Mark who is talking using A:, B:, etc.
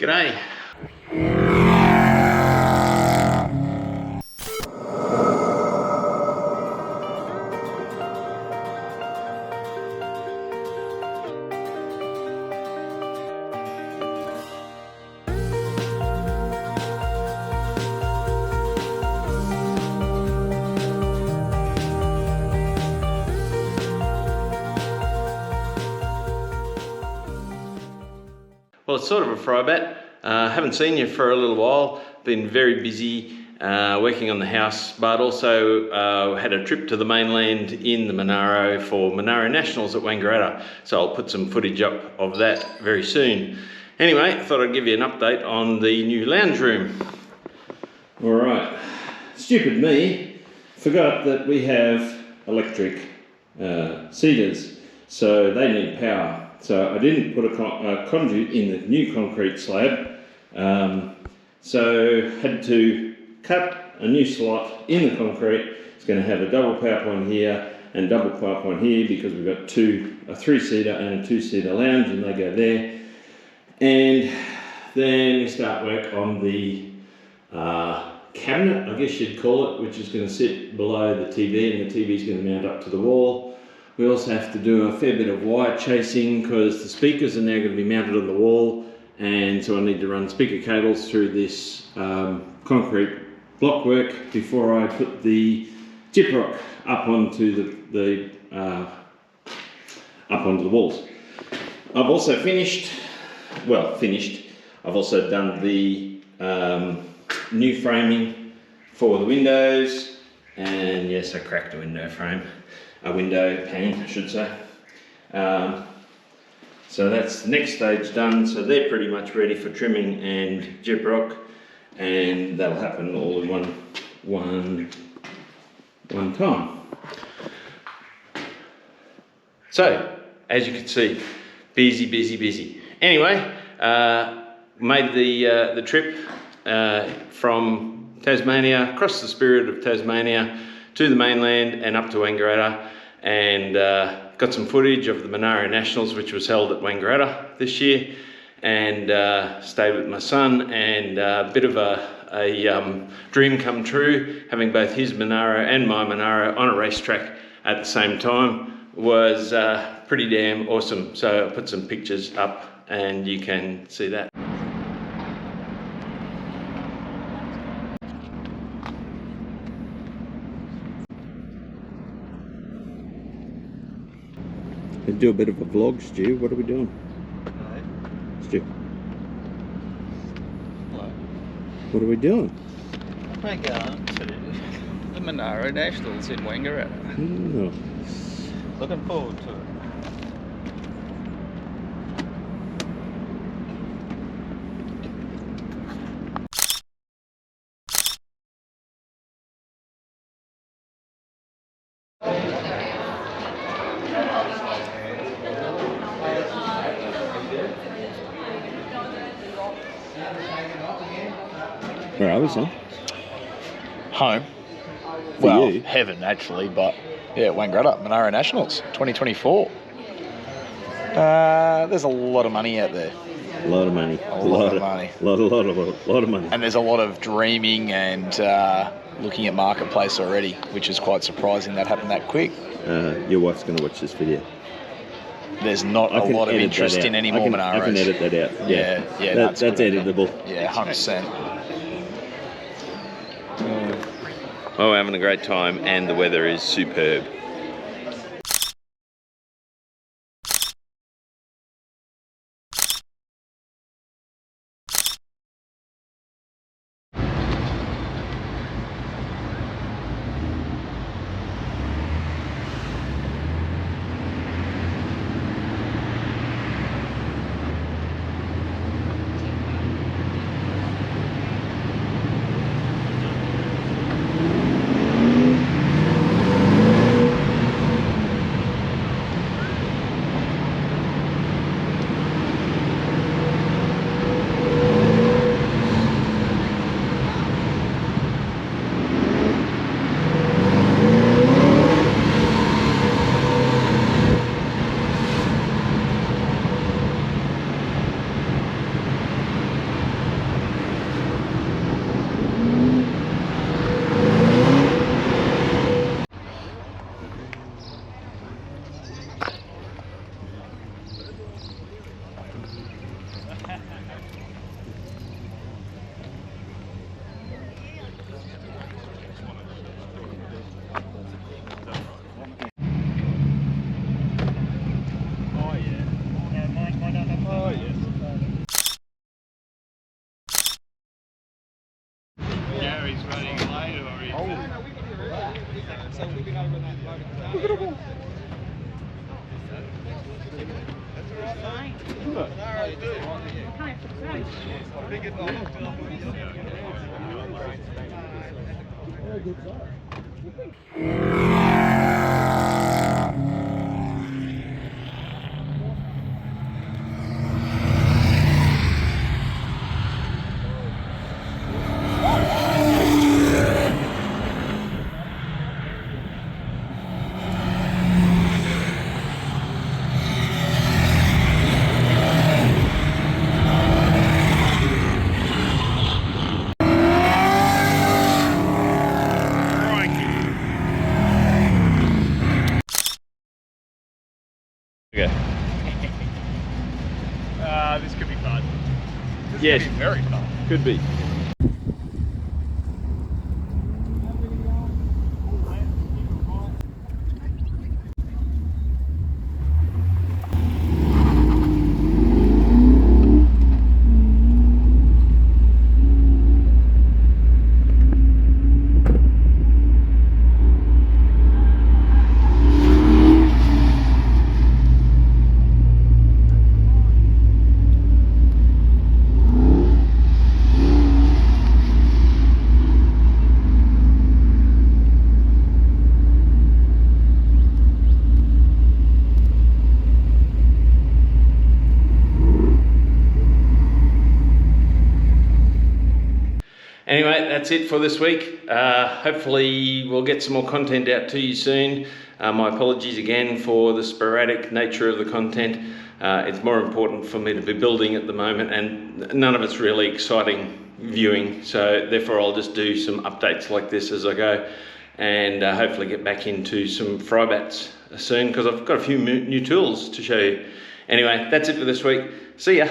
A: G'day. Well, it's sort of a Frybat. Haven't seen you for a little while. Been very busy working on the house, but also had a trip to the mainland in the Monaro for Monaro Nationals at Wangaratta. So I'll put some footage up of that very soon. Anyway, I thought I'd give you an update on the new lounge room. All right, stupid me, forgot that we have electric cedars, so they need power. So I didn't put a conduit in the new concrete slab, so had to cut a new slot in the concrete. It's going to have a double power point here and double power point here because we've got a 3-seater and a 2-seater lounge, and they go there. And then we start work on the cabinet, I guess you'd call it, which is going to sit below the TV, and the TV is going to mount up to the wall. We also have to do a fair bit of wire chasing because the speakers are now going to be mounted on the wall, and so I need to run speaker cables through this concrete blockwork before I put the gyprock up onto the walls. I've also finished. I've also done the new framing for the windows, and yes, I cracked a window frame. A window pane, I should say. So that's the next stage done. So they're pretty much ready for trimming and gyprock, and that'll happen all in one time. So as you can see, busy. Anyway, made the trip from Tasmania across the Spirit of Tasmania to the mainland and up to Wangaratta, and got some footage of the Monaro Nationals, which was held at Wangaratta this year, and stayed with my son, and a bit of a dream come true, having both his Monaro and my Monaro on a racetrack at the same time was pretty damn awesome. So I put some pictures up and you can see that. Let's do a bit of a vlog, Stu. What are we doing?
B: Hello.
A: Stu.
B: Hello.
A: What are we doing?
B: We're going to the Monaro Nationals in Wangaratta.
A: Oh.
B: Looking forward to it.
A: Where are we, son?
C: Home.
A: For
C: Well,
A: you?
C: heaven actually, but yeah, Wangaratta, Monaro Nationals, 2024. There's a lot of money out there,
A: A lot of money.
C: A lot of money.
A: A lot of money.
C: and there's a lot of dreaming and looking at marketplace already, which is quite surprising that happened that quick.
A: Your wife's going to watch this video.
C: There's not a lot of interest in any more Monaros.
A: I can edit that out.
C: Yeah,
A: That's editable.
C: Yeah, 100%.
A: Well, we're having a great time and the weather is superb. Okay.
C: This could be fun. This
A: Yes.
C: could be very fun.
A: Could be. Anyway, that's it for this week. Hopefully we'll get some more content out to you soon. My apologies again for the sporadic nature of the content. It's more important for me to be building at the moment, and none of it's really exciting viewing. So therefore I'll just do some updates like this as I go, and hopefully get back into some fry bats soon, because I've got a few new tools to show you. Anyway, that's it for this week. See ya.